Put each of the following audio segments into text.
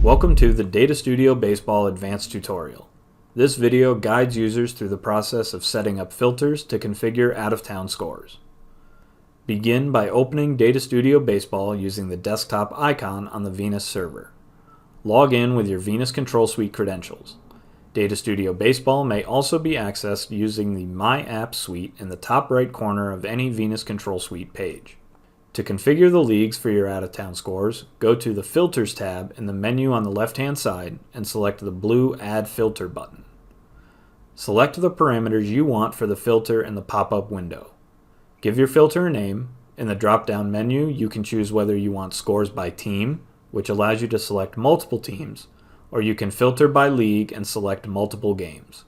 Welcome to the Data Studio Baseball Advanced Tutorial. This video guides users through the process of setting up filters to configure out-of-town scores. Begin by opening Data Studio Baseball using the desktop icon on the Venus server. Log in with your Venus Control Suite credentials. Data Studio Baseball may also be accessed using the My Apps suite in the top right corner of any Venus Control Suite page. To configure the leagues for your out-of-town scores, go to the Filters tab in the menu on the left-hand side and select the blue Add Filter button. Select the parameters you want for the filter in the pop-up window. Give your filter a name. In the drop-down menu, you can choose whether you want scores by team, which allows you to select multiple teams, or you can filter by league and select multiple games.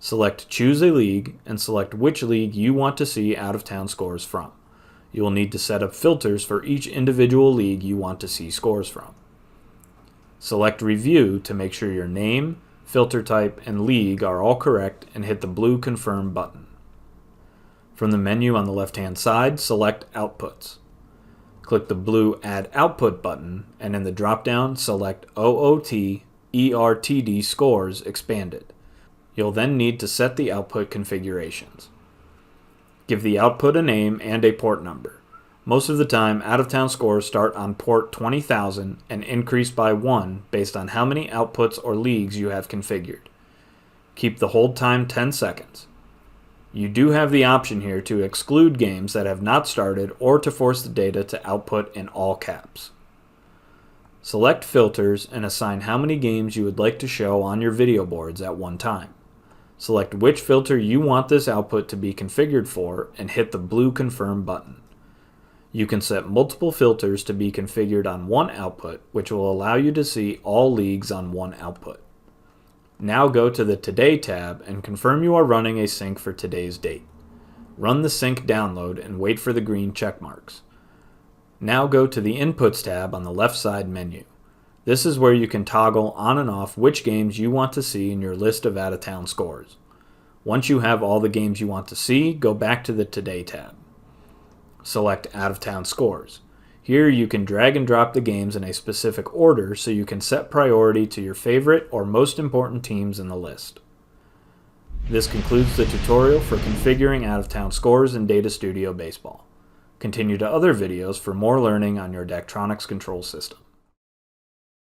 Select Choose a League and select which league you want to see out-of-town scores from. You will need to set up filters for each individual league you want to see scores from. Select Review to make sure your name, filter type, and league are all correct and hit the blue Confirm button. From the menu on the left-hand side, select Outputs. Click the blue Add Output button and in the drop-down select OOT ERTD Scores Expanded. You'll then need to set the output configurations. Give the output a name and a port number. Most of the time, out-of-town scores start on port 20,000 and increase by 1 based on how many outputs or leagues you have configured. Keep the hold time 10 seconds. You do have the option here to exclude games that have not started or to force the data to output in all caps. Select Filters and assign how many games you would like to show on your video boards at one time. Select which filter you want this output to be configured for and hit the blue Confirm button. You can set multiple filters to be configured on one output, which will allow you to see all leagues on one output. Now go to the Today tab and confirm you are running a sync for today's date. Run the sync download and wait for the green check marks. Now go to the Inputs tab on the left side menu. This is where you can toggle on and off which games you want to see in your list of out-of-town scores. Once you have all the games you want to see, go back to the Today tab. Select Out-of-Town Scores. Here you can drag and drop the games in a specific order so you can set priority to your favorite or most important teams in the list. This concludes the tutorial for configuring out-of-town scores in Data Studio Baseball. Continue to other videos for more learning on your Daktronics control system.